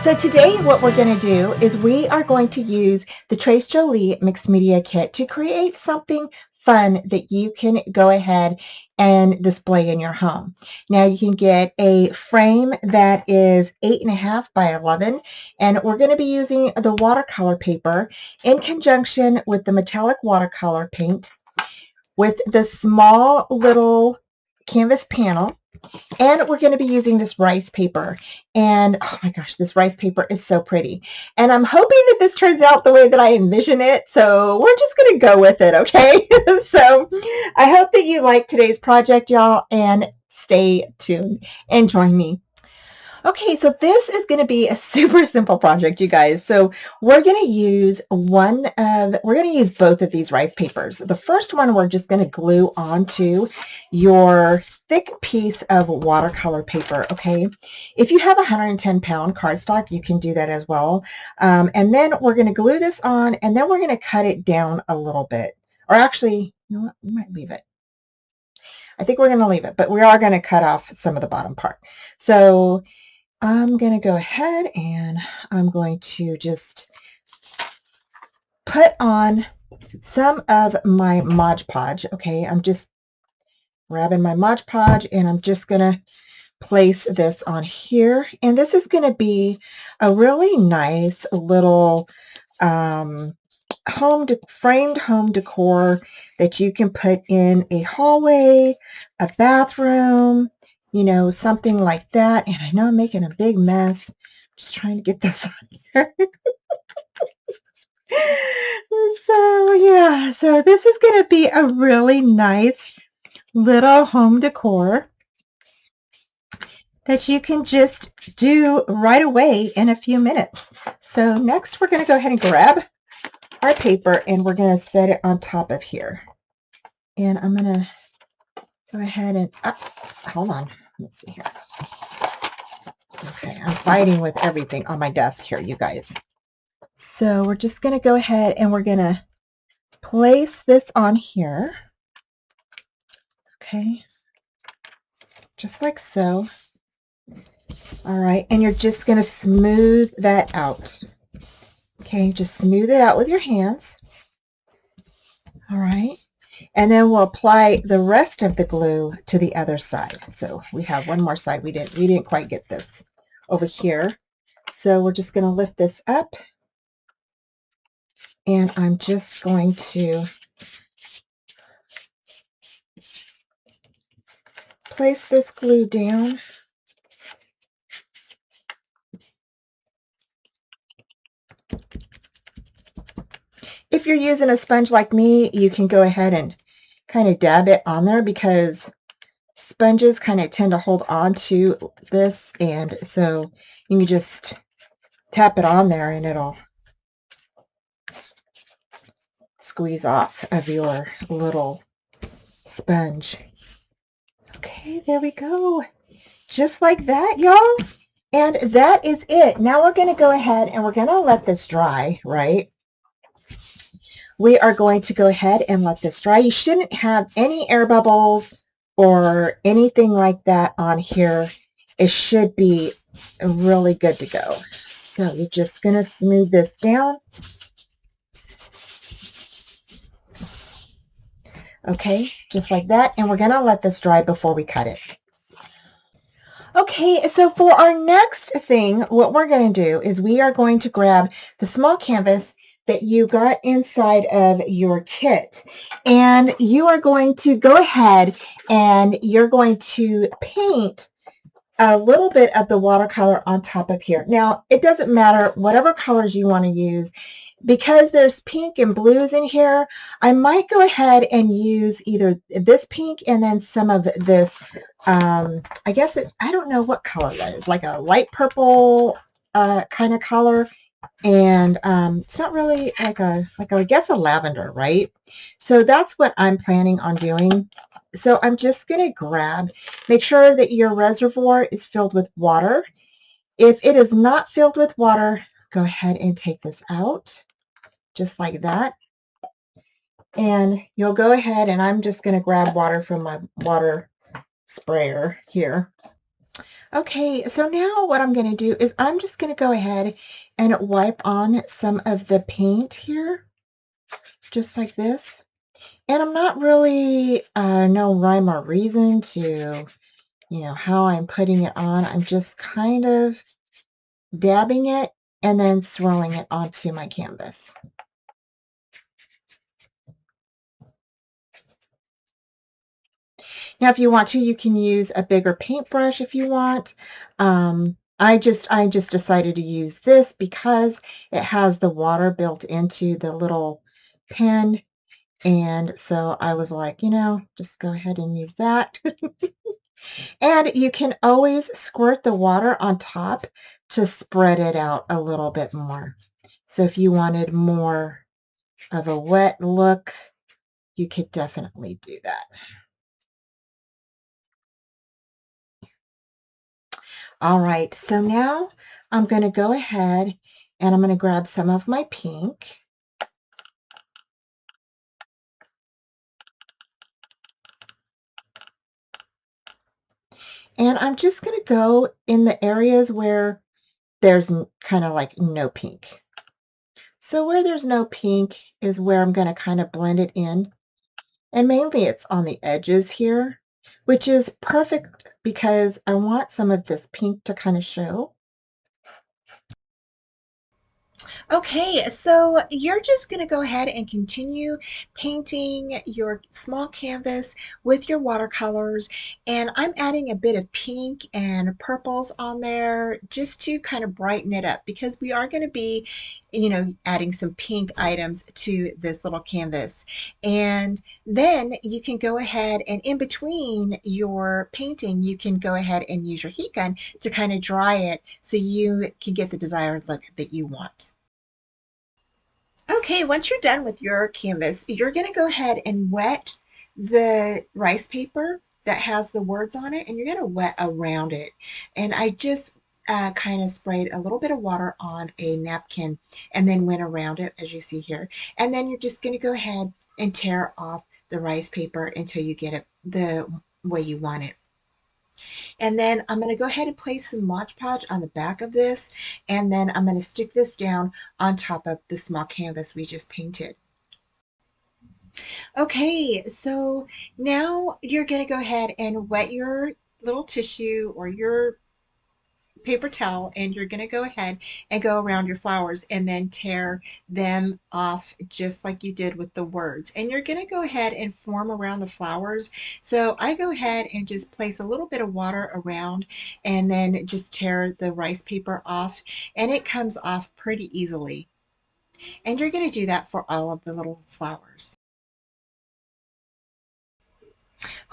So today what we're going to do is we are going to use the Trace Jolie Mixed Media Kit to create something fun that you can go ahead and display in your home. Now you can get a frame that is 8.5 by 11, and we're going to be using the watercolor paper in conjunction with the metallic watercolor paint with the small little canvas panel. And we're going to be using this rice paper. And oh my gosh, this rice paper is so pretty. And I'm hoping that this turns out the way that I envision it. So we're just going to go with it, okay? So I hope that you like today's project, y'all, and stay tuned and join me. Okay, so this is going to be a super simple project, you guys. So we're going to use both of these rice papers. The first one we're just going to glue onto your thick piece of watercolor paper, okay? If you have a 110-pound cardstock, you can do that as well. And then we're going to glue this on, and then we're going to cut it down a little bit. Or actually, you know what? We might leave it. I think we're going to leave it, but we are going to cut off some of the bottom part. So I'm going to go ahead and I'm going to just put on some of my Mod Podge. Okay, I'm just grabbing my Mod Podge and I'm just going to place this on here. And this is going to be a really nice little framed home decor that you can put in a hallway, a bathroom, you know, something like that. And I know I'm making a big mess. Just trying to get this on here. So yeah, so this is going to be a really nice little home decor that you can just do right away in a few minutes. So next we're going to go ahead and grab our paper and we're going to set it on top of here. And I'm going to go ahead and, hold on, let's see here. Okay, I'm fighting with everything on my desk here, you guys. So we're just going to go ahead and we're going to place this on here. Okay, just like so. All right, and you're just going to smooth that out. Okay, just smooth it out with your hands. All right, and then we'll apply the rest of the glue to the other side. So we have one more side. We didn't quite get this over here. So we're just going to lift this up. And I'm just going to place this glue down. If you're using a sponge like me, you can go ahead and kind of dab it on there because sponges kind of tend to hold on to this, and so you can just tap it on there and it'll squeeze off of your little sponge. Okay, there we go. Just like that, y'all. And that is it. Now we're going to go ahead and we're going to let this dry, right? We are going to go ahead and let this dry. You shouldn't have any air bubbles or anything like that on here. It should be really good to go. So you're just going to smooth this down. Okay, just like that. And we're going to let this dry before we cut it. Okay, so for our next thing, what we're going to do is we are going to grab the small canvas that you got inside of your kit, and you are going to go ahead and you're going to paint a little bit of the watercolor on top of here. Now, it doesn't matter whatever colors you want to use. Because there's pink and blues in here, I might go ahead and use either this pink and then some of this, I guess I don't know what color that is, like a light purple kind of color. And it's not really like I guess a lavender, right? So that's what I'm planning on doing. So I'm just going to make sure that your reservoir is filled with water. If it is not filled with water, go ahead and take this out, just like that. And you'll go ahead and I'm just going to grab water from my water sprayer here. Okay, so now what I'm going to do is I'm just going to go ahead and wipe on some of the paint here, just like this. And I'm not really no rhyme or reason to, how I'm putting it on. I'm just kind of dabbing it and then swirling it onto my canvas. Now, if you want to, you can use a bigger paintbrush if you want. I just decided to use this because it has the water built into the little pen. And so I was like, just go ahead and use that. And you can always squirt the water on top to spread it out a little bit more. So if you wanted more of a wet look, you could definitely do that. All right, so now I'm going to go ahead and I'm going to grab some of my pink. And I'm just going to go in the areas where there's kind of like no pink. So where there's no pink is where I'm going to kind of blend it in. And mainly it's on the edges here, which is perfect because I want some of this pink to kind of show. Okay, so you're just going to go ahead and continue painting your small canvas with your watercolors. And I'm adding a bit of pink and purples on there just to kind of brighten it up because we are going to be, adding some pink items to this little canvas. And then you can go ahead and in between your painting, you can go ahead and use your heat gun to kind of dry it so you can get the desired look that you want. Okay, once you're done with your canvas, you're going to go ahead and wet the rice paper that has the words on it, and you're going to wet around it. And I just kind of sprayed a little bit of water on a napkin and then went around it, as you see here. And then you're just going to go ahead and tear off the rice paper until you get it the way you want it. And then I'm going to go ahead and place some Mod Podge on the back of this, and then I'm going to stick this down on top of the small canvas we just painted. Okay, so now you're going to go ahead and wet your little tissue or your paper towel, and you're going to go ahead and go around your flowers and then tear them off just like you did with the words. And you're going to go ahead and form around the flowers. So I go ahead and just place a little bit of water around and then just tear the rice paper off, and it comes off pretty easily. And you're going to do that for all of the little flowers.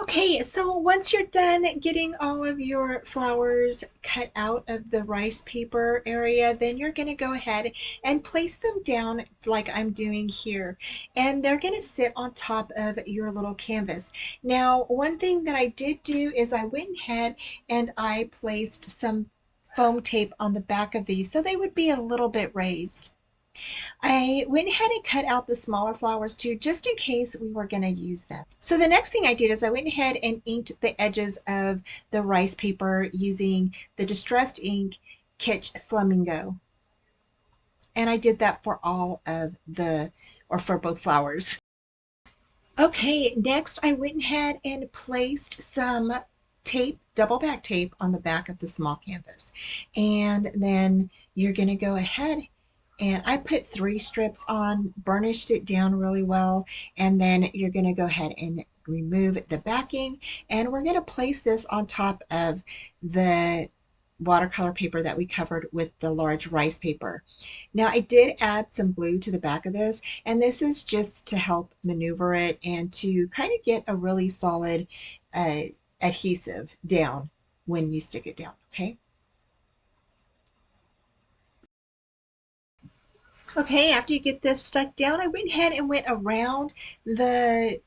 Okay, so once you're done getting all of your flowers cut out of the rice paper area, then you're going to go ahead and place them down like I'm doing here. And they're going to sit on top of your little canvas. Now, one thing that I did do is I went ahead and I placed some foam tape on the back of these so they would be a little bit raised. I went ahead and cut out the smaller flowers too, just in case we were going to use them. So the next thing I did is I went ahead and inked the edges of the rice paper using the Distressed Ink Kitsch Flamingo. And I did that for all of or for both flowers. Okay, next I went ahead and placed some tape, double back tape on the back of the small canvas. And then you're going to go ahead and I put 3 strips on, burnished it down really well, and then you're going to go ahead and remove the backing, and we're going to place this on top of the watercolor paper that we covered with the large rice paper. Now I did add some glue to the back of this, and this is just to help maneuver it and to kind of get a really solid uh, adhesive down when you stick it down, okay? Okay, after you get this stuck down, I went ahead and went around the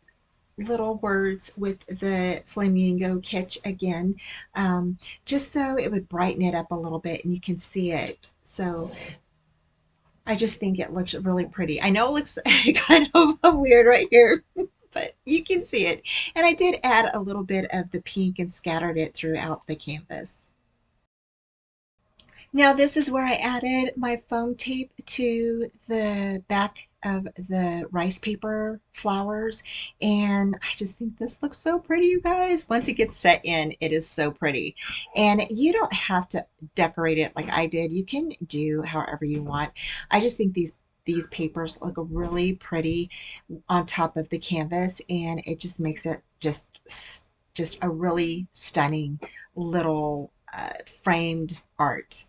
little words with the flamingo catch again, just so it would brighten it up a little bit and you can see it. So I just think it looks really pretty. I know it looks kind of weird right here, but you can see it. And I did add a little bit of the pink and scattered it throughout the canvas. Now this is where I added my foam tape to the back of the rice paper flowers, and I just think this looks so pretty, you guys. Once it gets set in, it is so pretty. And you don't have to decorate it like I did. You can do however you want. I just think these papers look really pretty on top of the canvas, and it just makes it just a really stunning little framed art.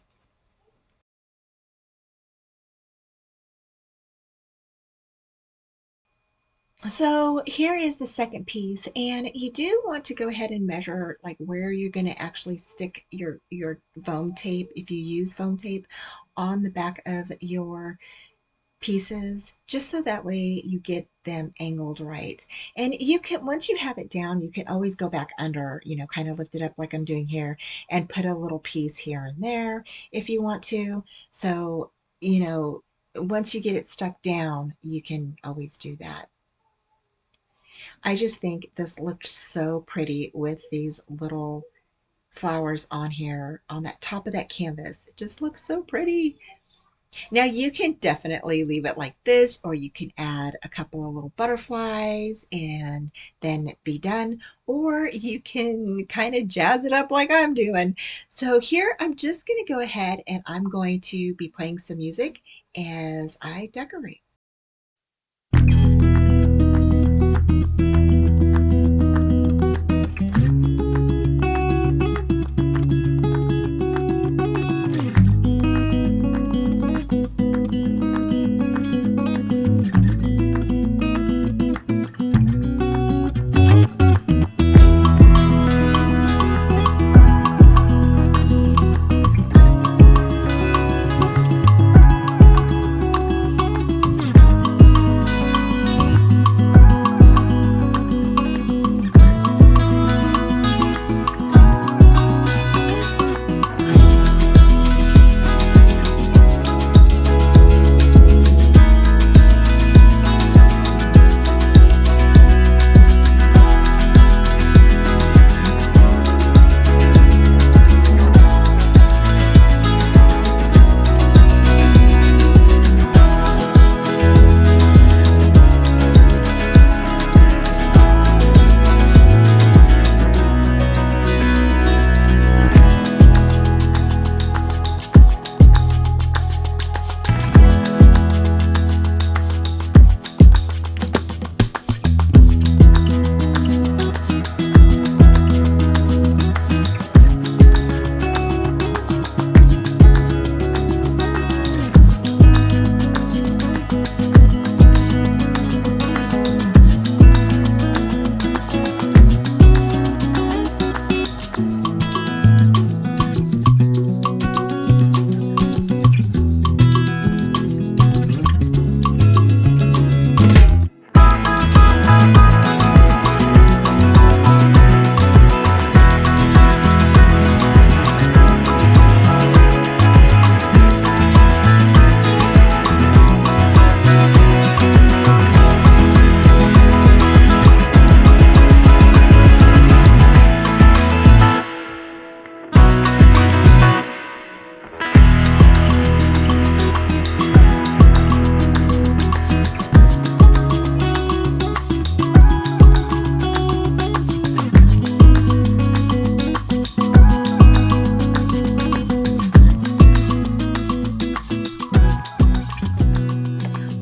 So here is the second piece, and you do want to go ahead and measure like where you're going to actually stick your foam tape, if you use foam tape, on the back of your pieces, just so that way you get them angled right. And you can, once you have it down, you can always go back under, kind of lift it up like I'm doing here, and put a little piece here and there if you want to. So, you know, once you get it stuck down, you can always do that. I just think this looked so pretty with these little flowers on here on that top of that canvas. It just looks so pretty. Now you can definitely leave it like this, or you can add a couple of little butterflies and then be done, or you can kind of jazz it up like I'm doing. So here I'm just going to go ahead and I'm going to be playing some music as I decorate.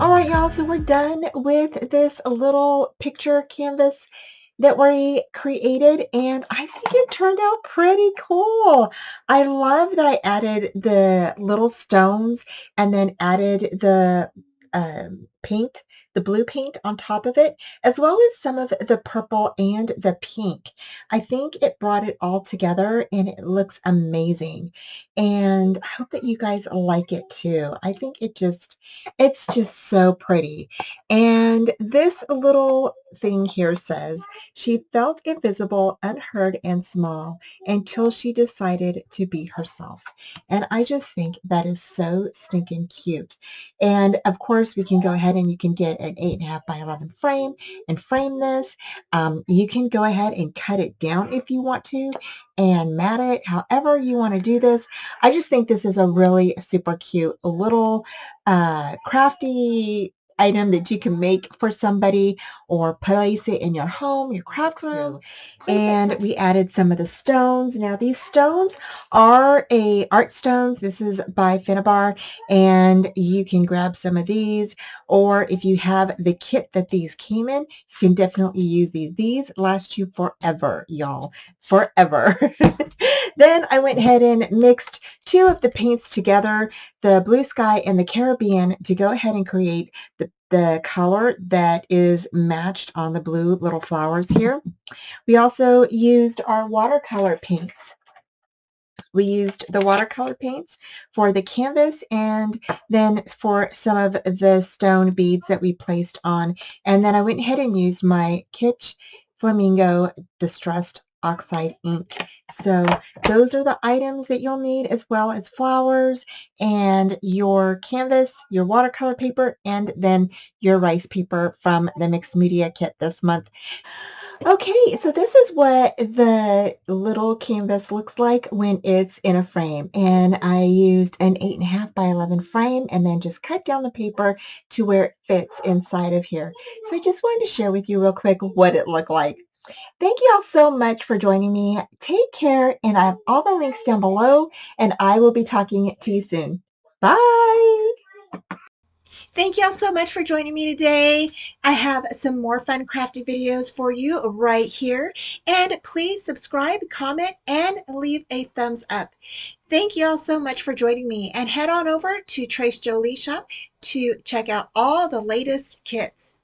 All right, y'all, so we're done with this little picture canvas that we created, and I think it turned out pretty cool. I love that I added the little stones and then added the paint, the blue paint on top of it, as well as some of the purple and the pink. I think it brought it all together and it looks amazing. And I hope that you guys like it too. I think it's just so pretty. And this little thing here says, she felt invisible, unheard, and small until she decided to be herself. And I just think that is so stinking cute. And of course, we can go ahead ahead and you can get an 8.5 by 11 frame and frame this. You can go ahead and cut it down if you want to and mat it, however you want to do this. I just think this is a really super cute little crafty item that you can make for somebody or place it in your home, your craft room. And we added some of the stones. Now these stones are art stones. This is by Finnabar, and you can grab some of these, or if you have the kit that these came in, you can definitely use these. These last you forever, y'all, forever. Then I went ahead and mixed two of the paints together, the blue sky and the Caribbean, to go ahead and create the color that is matched on the blue little flowers here. We also used our watercolor paints. We used the watercolor paints for the canvas and then for some of the stone beads that we placed on. And then I went ahead and used my Kitsch Flamingo Distressed Oxide ink. So those are the items that you'll need, as well as flowers and your canvas, your watercolor paper, and then your rice paper from the mixed media kit this month. Okay, so this is what the little canvas looks like when it's in a frame. And I used an 8.5 by 11 frame and then just cut down the paper to where it fits inside of here. So I just wanted to share with you real quick what it looked like. Thank you all so much for joining me. Take care, and I have all the links down below, and I will be talking to you soon. Bye! Thank y'all so much for joining me today. I have some more fun crafty videos for you right here. And please subscribe, comment, and leave a thumbs up. Thank y'all so much for joining me, and head on over to Trace Jolie Shop to check out all the latest kits.